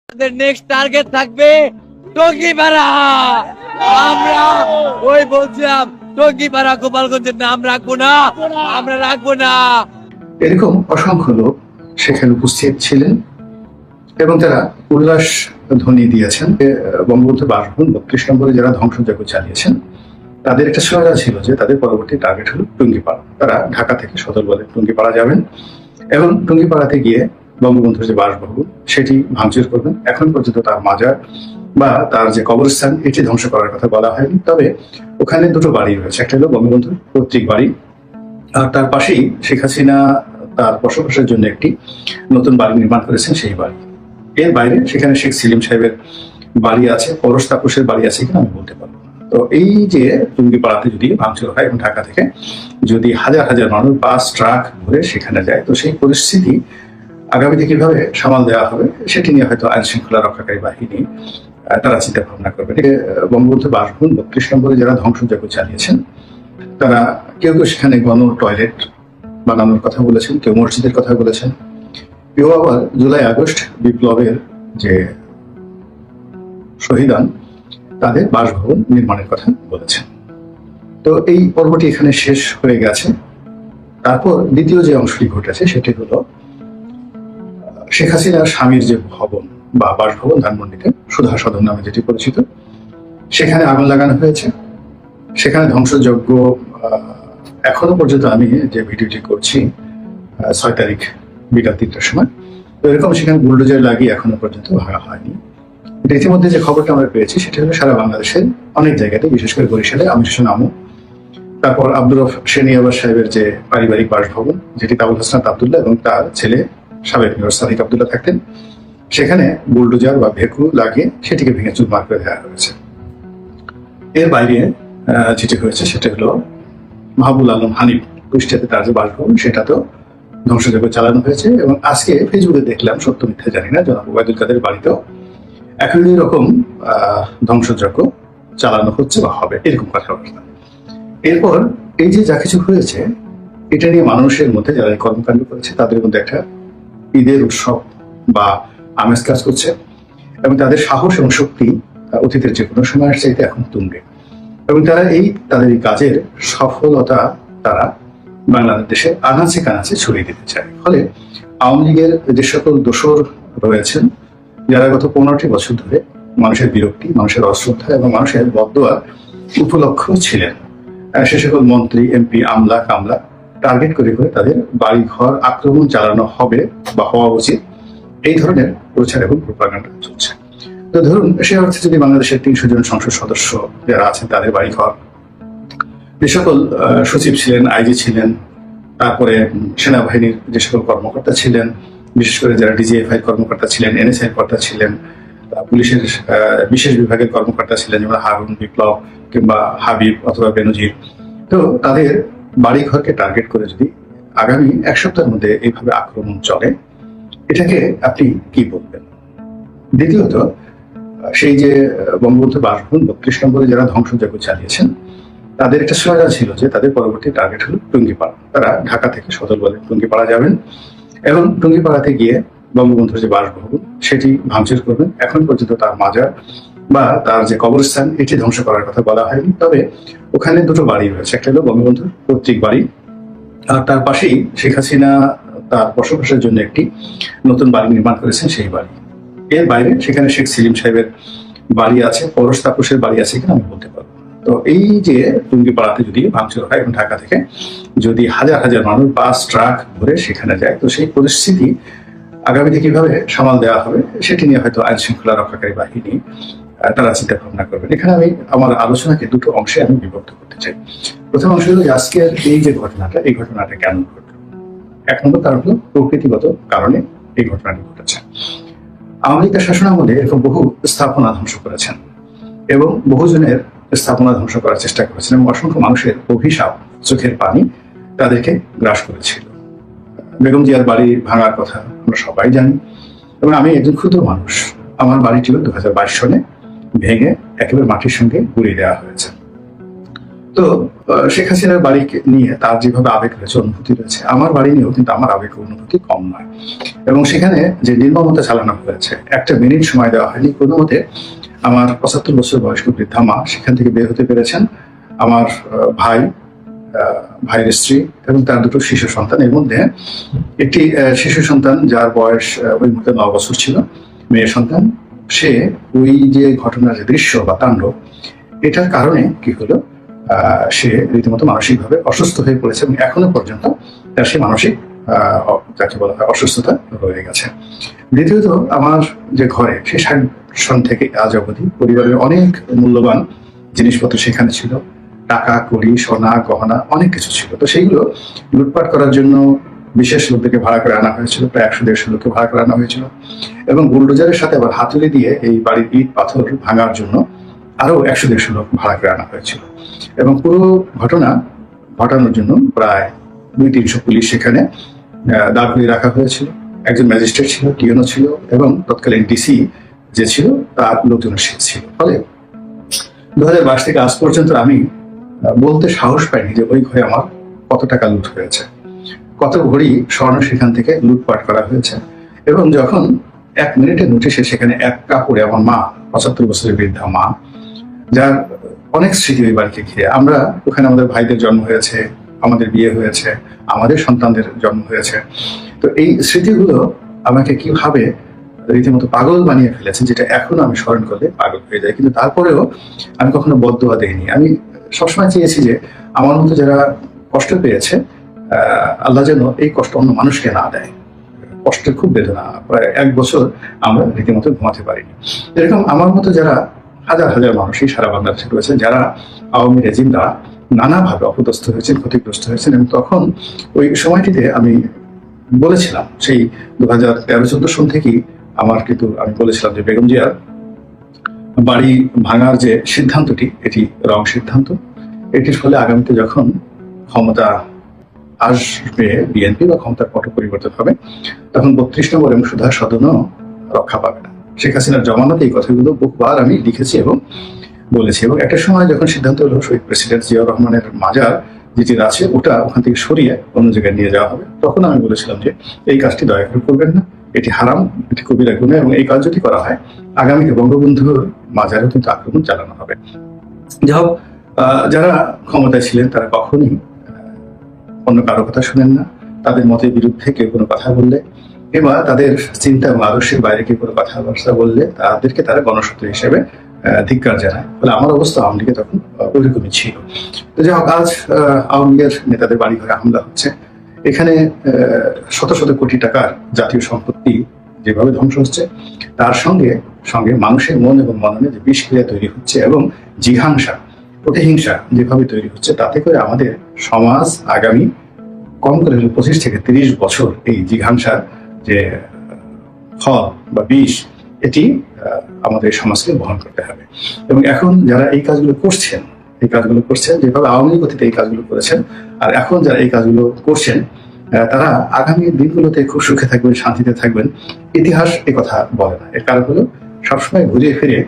Next target থাকবে টঙ্গিপাড়া। আমরা ওই বলছিলাম টঙ্গিপাড়া গোপালগঞ্জের নাম রাখবো না, আমরা রাখবো না। এরকম অসংখ্য লোক সেখানে উপস্থিত ছিলেন এবং তারা উল্লাস ধ্বনি দিয়েছেন। বঙ্গবন্ধু বাসভবন ৩২ নম্বরে যারা ধ্বংসযজ্ঞ চালিয়েছেন তাদের একটা সোজা ছিল যে তাদের পরবর্তী টার্গেট হলো টঙ্গিপাড়া। তারা ঢাকা থেকে সদর বলে টঙ্গিপাড়া যাবেন এবং টঙ্গিপাড়াতে গিয়ে বঙ্গবন্ধুর যে বাসভবন সেটি ভাঙচুর করবেন। এখন পর্যন্ত তার মাজার বা তার যে কবরস্থান এটি ধ্বংস করার কথা বলা হয়নি, তবে ওখানে দুটো বাড়ি রয়েছে, একটা হলো বঙ্গবন্ধুর পৈতৃক বাড়ি আর তার পাশেই শেখ হাসিনা তার বসবাসের জন্য একটি নতুন বাড়ি নির্মাণ করেছেন সেই বাড়ি। এর বাইরে সেখানে শেখ সেলিম সাহেবের বাড়ি আছে, পরশ তাপসের বাড়ি আছে কিনা আমি বলতে পারবো না। তো এই যে টঙ্গিপাড়াতে যদি ভাঙচুর হয় এবং ঢাকা থেকে যদি হাজার হাজার মানুষ বাস ট্রাক ভরে সেখানে যায়, তো সেই পরিস্থিতি আগামীতে কিভাবে সামাল দেওয়া হবে সেটি নিয়ে হয়তো আইন শৃঙ্খলা রক্ষাকারী বাহিনী তারা চিন্তা ভাবনা করবে। বঙ্গবন্ধু বাসভবন ৩২ নম্বরে যারা ধ্বংসযজ্ঞ চালিয়েছেন তারা কেউ কেউ সেখানে গণ টয়লেট বানানোর কথা বলেছেন, কেউ মসজিদের কথা বলেছেন, কেউ আবার জুলাই আগস্ট বিপ্লবের যে শহীদান তাদের বাসভবন নির্মাণের কথা বলেছেন। তো এই পর্বটি এখানে শেষ হয়ে গেছে। তারপর দ্বিতীয় যে অংশটি ঘটেছে সেটি হলো শেখ হাসিনার স্বামীর যে ভবন বা বাসভবন ধানমন্ডিতে সুধা সদন নামে যেটি পরিচিত, সেখানে আগুন লাগানো হয়েছে। সেখানে ধ্বংসযজ্ঞ এখনো পর্যন্ত আমি যে ভিডিওটি করছি ৬ তারিখ বিকাল ৩টার সময়, তো এরকম সেখানে বুলডোজার লাগিয়ে এখনো পর্যন্ত ভাঙা হয়নি। ইতিমধ্যে যে খবরটা আমরা পেয়েছি সেটা হলো সারা বাংলাদেশের অনেক জায়গাতে, বিশেষ করে বরিশালে আমির হোসেন আমু, তারপর আব্দুর রফ সেনিয়াবাস সাহেবের যে পারিবারিক বাসভবন যেটি আবুল হাসনাত আবদুল্লাহ এবং তার ছেলে সাবেক মেয়র সাদিক আবদুল্লাহ থাকতেন, সেখানে বুলডোজার বা ভেকু লাগিয়ে সেটিকে ভেঙে চুরমার করে দেওয়া হয়েছে। এর বাইরে যেটি হয়েছে সেটা হলো মাহবুল আলম হানিফ কুষ্টিয়াতে তার যে বাসভবন সেটাতেও ধ্বংসযজ্ঞ চালানো হয়েছে। এবং আজকে ফেসবুকে দেখলাম, সত্য মিথ্যা জানি না, জনাব ওবায়দুল কাদের বাড়িতেও একই রকম ধ্বংসযজ্ঞ চালানো হচ্ছে বা হবে, এরকম কথাবার্তা। এরপর এই যে যা কিছু হয়েছে এটা নিয়ে মানুষের মধ্যে যারা এই কর্মকাণ্ড করেছে তাদের মধ্যে একটা ঈদের উৎসব বা আমেজ কাজ করছে এবং তাদের সাহস এবং শক্তি অতীতের যে কোনো সময়ের চাইতে এখন তুঙ্গে, এবং তারা তাদের এই কাজের সফলতা তারা বাংলাদেশে আনাচে কানাচে ছড়িয়ে দিতে চায়। ফলে আওয়ামী লীগের যে সকল দোসর রয়েছেন যারা গত 15টি বছর ধরে মানুষের বিরক্তি, মানুষের অশ্রদ্ধা এবং মানুষের বদদোয়ার উপলক্ষ ছিলেন, সে সকল মন্ত্রী, এমপি, আমলা কামলা টার্গেট করে করে তাদের বাড়ি ঘর আক্রমণ চালানো হবে বা হওয়া উচিত, এই ধরনের প্রচার এবং প্রোপাগান্ডা চলছে। তো ধরুন সে অর্থে যদি বাংলাদেশের ৩০০ জন সংসদ সদস্য যারা আছেন তাদের বাড়ি ঘর, যে সকল সচিব ছিলেন, আইজি ছিলেন, তারপরে সেনাবাহিনীর যে সকল কর্মকর্তা ছিলেন, বিশেষ করে যারা ডিজিএফআই কর্মকর্তা ছিলেন, এনএসআই কর্তা ছিলেন, পুলিশের বিশেষ বিভাগের কর্মকর্তা ছিলেন যেমন হারুন, বিপ্লব কিংবা হাবিব অথবা বেনজির, তো তাদের বাড়ি ঘরকে টার্গেট করে যদি আগামী এক সপ্তাহের মধ্যে এইভাবে আক্রমণ চলে, এটাকে আপনি কি বলবেন? দ্বিতীয়ত, সেই যে বঙ্গবন্ধু বাসভবন ৩২ নম্বরে যারা ধ্বংসযজ্ঞ চালিয়েছেন তাদের একটা সোজা ছিল যে তাদের পরবর্তী টার্গেট হলো টঙ্গিপাড়া। তারা ঢাকা থেকে সদর বলে টঙ্গিপাড়া যাবেন এবং টঙ্গিপাড়াতে গিয়ে বঙ্গবন্ধুর যে বাসভবন সেটি ভাঙচুর করবেন। এখন পর্যন্ত তার মাজার বা তার যে কবরস্থান এটি ধ্বংস করার কথা বলা হয়নি, তবে ওখানে দুটো বাড়ি রয়েছে, একটা হলো বঙ্গবন্ধুর পৈতৃক বাড়ি আর তার পাশেই শেখ হাসিনা তার বসবাসের জন্য একটি নতুন বাড়ি নির্মাণ করেছেন সেই বাড়ি। এর বাইরে সেখানে শেখ সেলিম সাহেবের বাড়ি আছে, পরশ তাপসের বাড়ি আছে কিনা আমি বলতে পারবো। তো এই যে টঙ্গিপাড়াতে যদি ভাঙচুর হয় এবং ঢাকা থেকে যদি হাজার হাজার মানুষ বাস ট্রাক ভরে সেখানে যায়, তো সেই পরিস্থিতি আগামীতে কিভাবে সামাল দেওয়া হবে সেটি নিয়ে হয়তো আইন শৃঙ্খলা রক্ষাকারী বাহিনী তারা চিন্তা ভাবনা করবেন। এখানে আমি আমার আলোচনাকে দুটো অংশে আমি বিভক্ত করতে চাই। প্রথম অংশ হলো আজকের এই যে ঘটনাটা, এই ঘটনাটা কেন ঘটল। এক নম্বর কারণ হলো প্রকৃতিগত কারণে এই ঘটনাটি ঘটেছে। আওয়ামী লীগের শাসনামলে এরকম বহু স্থাপনা ধ্বংস করেছেন এবং বহুজনের স্থাপনা ধ্বংস করার চেষ্টা করেছেন এবং অসংখ্য মানুষের অভিশাপ, চোখের পানি তাদেরকে গ্রাস করেছিল। বেগম জিয়ার বাড়ি ভাঙার কথা আমরা সবাই জানি এবং আমি একজন ক্ষুদ্র মানুষ, আমার বাড়িটিও 2022 সনে ভেঙে একেবারে মাটির সঙ্গে গুঁড়িয়ে দেওয়া হয়েছে। তো শেখ হাসিনার বাড়িকে নিয়ে তার যেভাবে আবেগ রয়েছে, অনুভূতি রয়েছে, আমার বাড়ি নিয়েও কিন্তু আমার আবেগ অনুভূতি কম নয়। এবং সেখানে যে নির্মমতা চালানো হয়েছে, একটা মিনিট সময় দেওয়া হয়নি কোনো মতে। আমার 75 বছর বয়স্ক বৃদ্ধা মা সেখান থেকে বের হতে পেরেছেন। আমার ভাইয়ের স্ত্রী এবং তার দুটো শিশু সন্তান, এর মধ্যে একটি শিশু সন্তান যার বয়স ওই মুহূর্তে 9 বছর ছিল, মেয়ে সন্তান। সে ওই যে ঘটনার যে দৃশ্য বা তাণ্ডব, এটার কারণে কি হলো, সে রীতিমতো মানসিকভাবে অসুস্থ হয়ে পড়েছে এবং এখনো পর্যন্ত তার সেই মানসিক যাকে বলা হয় অসুস্থতা রয়ে গেছে। দ্বিতীয়ত, আমার যে ঘরে সেই 60 সন থেকে আজ অবধি পরিবারের অনেক মূল্যবান জিনিসপত্র সেখানে ছিল, টাকা কড়ি সোনা গহনা অনেক কিছু ছিল। তো সেইগুলো লুটপাট করার জন্য বিশেষ লোকদেরকে ভাড়া করে আনা হয়েছিল, প্রায় 100-150 লোককে ভাড়া করে আনা হয়েছিল। এবং বুলডোজারের সাথে আবার হাতুড়ি দিয়ে এই বাড়ির ইট পাথর ভাঙার জন্য আরো 100-150 লোক ভাড়া করে আনা হয়েছিল। এবং পুরো ঘটনা ঘটানোর জন্য প্রায় 200-300 পুলিশ সেখানে দাঁড় করিয়ে রাখা হয়েছিল। একজন ম্যাজিস্ট্রেট ছিল, টিএনও ছিল এবং তৎকালীন ডিসি যে ছিল তার লোকজন ছিল। ফলে 2022 থেকে আজ পর্যন্ত আমি বলতে সাহস পাইনি যে ওই ঘরে আমার কত টাকা লুট হয়েছে, কত ভরি স্বর্ণ সেখান থেকে লুটপাট করা হয়েছে। এবং যখন 1 মিনিটে নোটিশে সেখানে এক কাপড়ে আমার মা, 75 বছরের বৃদ্ধা মা, যার অনেক স্মৃতি ওই বাড়িকে ঘিরে, আমরা ওখানে আমাদের ভাইদের জন্ম হয়েছে, আমাদের বিয়ে হয়েছে, আমাদের সন্তানদের জন্ম হয়েছে। তো এই স্মৃতিগুলো আমাকে কিভাবে রীতিমতো পাগল বানিয়ে ফেলেছে, যেটা এখনো আমি স্মরণ করলে পাগল হয়ে যাই। কিন্তু তারপরেও আমি কখনো বদদোয়া দেইনি। আমি সবসময় চেয়েছি যে আমার মতো যারা কষ্ট পেয়েছে, আল্লাহ যেন এই কষ্ট অন্য মানুষকে না দেয়। কষ্টের খুব বেদনা, প্রায় 1 বছর আমরা রীতিমতো ঘুমাতে পারিনি। এরকম আমার মতো যারা হাজার হাজার মানুষই সারা বাংলাদেশে রয়েছে, যারা আওয়ামী রেজিম দ্বারা নানাভাবে অপদস্থ হয়েছেন, ক্ষতিগ্রস্ত হয়েছেন। এবং তখন ওই সময়টিতে আমি বলেছিলাম, সেই 2013-14 সন থেকেই আমি বলেছিলাম যে বেগম জিয়ার বাড়ি ভাঙার যে সিদ্ধান্তটি, এটি রং সিদ্ধান্ত। এটির ফলে আগামীতে যখন ক্ষমতা আসবে বিএনপি বা ক্ষমতার পট পরিবর্তন হবে, তখন 32 নম্বর এবং সুধা সদনও রক্ষা পাবে না। শেখ হাসিনার জমানাতে এই কথাগুলো বহুবার আমি লিখেছি এবং বলেছি। এবং একটা সময় যখন সিদ্ধান্ত হলো শহীদ প্রেসিডেন্ট জিয়াউর রহমানের মাজার যেটি আছে ওটা ওখান থেকে সরিয়ে অন্য জায়গায় নিয়ে যাওয়া হবে, তখন আমি বলেছিলাম যে এই কাজটি দয়া করে করবেন না, এটি হারাম, এটি কবিরা গুনাহ, এবং এই কাজ যদি করা হয় আগামীতে বঙ্গবন্ধুর মাজারেও কিন্তু আক্রমণ চালানো হবে। যাই হোক, যারা ক্ষমতায় ছিলেন তারা কখনোই অন্য কারো কথা শুনেন না। তাদের মতের বিরুদ্ধে কেউ কোনো কথা বললে কিংবা তাদের চিন্তা এবং আদর্শের বাইরে কেউ কোনো কথাবার্তা বললে তাদেরকে তারা গণশত্রু হিসেবে ধিক্কার জানায়। ফলে আমার অবস্থা আওয়ামী লীগে তখন ওইরকমই ছিল। তো যাই হোক, আজ আওয়ামী লীগের নেতাদের বাড়ি ঘরে হামলা হচ্ছে, এখানে শত শত কোটি টাকার জাতীয় সম্পত্তি যেভাবে ধ্বংস হচ্ছে, তার সঙ্গে সঙ্গে মানুষের মন এবং মননে যে বিষক্রিয়া তৈরি হচ্ছে এবং জিঘাংসা, প্রতিহিংসা যেভাবে তৈরি হচ্ছে, তাতে করে আমাদের সমাজ আগামী কম করে 25 থেকে 30 বছর এই জিঘাংসার যে ফল বা বিষ, এটি আমাদের সমাজকে বহন করতে হবে। এবং এখন যারা এই কাজগুলো করছেন যেভাবে আওয়ামী লীগ অতীতে এই কাজগুলো করেছেন, আর এখন যারা এই কাজগুলো করছেন, তারা আগামী দিনগুলোতে খুব সুখে থাকবেন, শান্তিতে থাকবেন। ইতিহাস এ কথা বলে না। এর কারণ হলো সবসময় ঘুরে ফিরে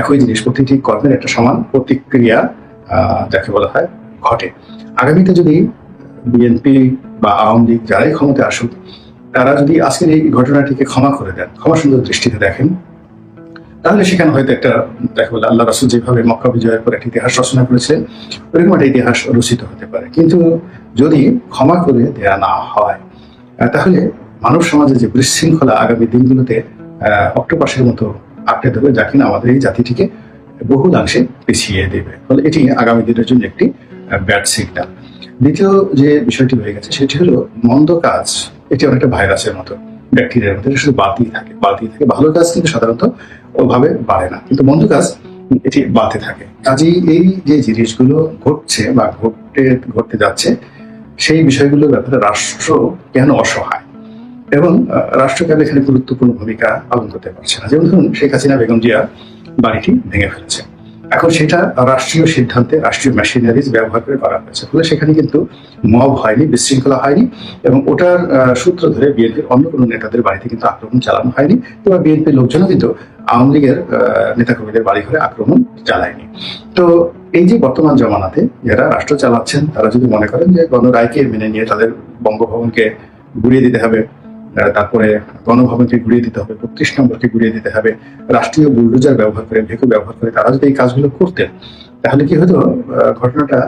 একই জিনিস, প্রতিটি কর্মের একটা সমান প্রতিক্রিয়া যাকে বলা হয় ঘটে। আগামীতে যদি বিএনপি বা আওয়ামী লীগ যারাই ক্ষমতায় আসুক, তারা যদি আজকের এই ঘটনাটিকে ক্ষমা করে দেন, ক্ষমা সুন্দর দৃষ্টিতে দেখেন, তাহলে সেখানে হয়তো একটা দেখা বলে আল্লাহ রাসূল যেভাবে মক্কা বিজয়ের পর একটা ইতিহাস রচনা করেছিলেন, ওইরকম একটা ইতিহাস রচিত হতে পারে। কিন্তু যদি ক্ষমা করে দেয়া না হয়, তাহলে মানব সমাজে যে বিশৃঙ্খলা আগামী দিনগুলোতে অক্টোপাসের মতো আঁকড়ে দেবে, যা কিনা আমাদের এই জাতিটিকে বহুলাংশে পিছিয়ে দেবে। ফলে এটি আগামী দিনের জন্য একটি ব্যাড সিগন্যাল। দ্বিতীয় যে বিষয়টি হয়ে গেছে সেটি হলো মন্দ কাজ, এটি অনেকটা ভাইরাসের মতো, ব্যাকটেরিয়ার মতো, এটা শুধু বাড়তেই থাকে। ভালো কাজ কিন্তু সাধারণত ওভাবে বাড়ে না, কিন্তু মন্দ কাজ এটি বাড়তে থাকে। কাজেই এই যে জিনিসগুলো ঘটছে বা ঘটতে যাচ্ছে, সেই বিষয়গুলোর ব্যাপারে রাষ্ট্র কেন অসহায় এবং রাষ্ট্র কেন এখানে গুরুত্বপূর্ণ ভূমিকা পালন করতে পারছে না। যেমন ধরুন, শেখ হাসিনা বেগম জিয়া বাড়িটি ভেঙে ফেলেছে, এখন সেটা রাষ্ট্রীয় সিদ্ধান্তে রাষ্ট্রীয় মেশিনারিজ ব্যবহার করে করা হয়েছে। ফলে সেখানে কিন্তু মব হয়নি, বিশৃঙ্খলা হয়নি, এবং ওটার সূত্র ধরে বিএনপির অন্য কোনো নেতাদের বাড়িতে কিন্তু আক্রমণ চালানো হয়নি, কিংবা বিএনপির লোকজনও কিন্তু আওয়ামী লীগের নেতাকর্মীদের বাড়িঘরে আক্রমণ চালায়নি। তো এই যে বর্তমান জমানাতে যারা রাষ্ট্র চালাচ্ছেন তারা যদি মনে করেন যে গণরায়কে মেনে নিয়ে তাদের বঙ্গভবনকে গুড়িয়ে দিতে হবে, তারপরে গণভবনকে ঘুরিয়ে দিতে হবে, 32 নম্বরকে ঘুরিয়ে দিতে হবে, রাষ্ট্রীয় বুলডোজার ব্যবহার করে, ভেকু ব্যবহার করে তারা যদি এই কাজগুলো করতেন তাহলে কি হতো, ঘটনাটা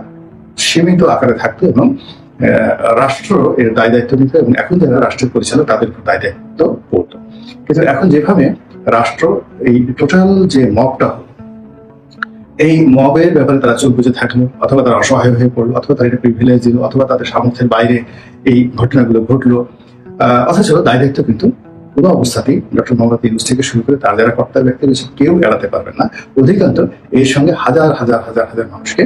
সীমিত আকারে থাকতো এবং রাষ্ট্র এর দায় দায়িত্ব নিত এবং এখন যারা রাষ্ট্রের পরিচালক তাদের উপর দায় দায়িত্ব পড়তো। কিন্তু এখন যেভাবে রাষ্ট্র এই টোটাল যে মবটা হলো, এই মবের ব্যাপারে তারা চোখ বুঝে থাকলো, অথবা তারা অসহায় হয়ে পড়লো, অথবা তারা এটা প্রিভিলেজ দিল, অথবা তাদের সামর্থ্যের বাইরে এই ঘটনাগুলো ঘটলো, অথচ দায় দায়িত্ব কিন্তু কোনো অবস্থাতেই ডক্টর মোহাম্মদ ইউনূস থেকে শুরু করে তার যারা কর্তা ব্যক্তি রয়েছে কেউ এড়াতে পারবেন না। অধিকাংশ এর সঙ্গে হাজার হাজার হাজার হাজার মানুষকে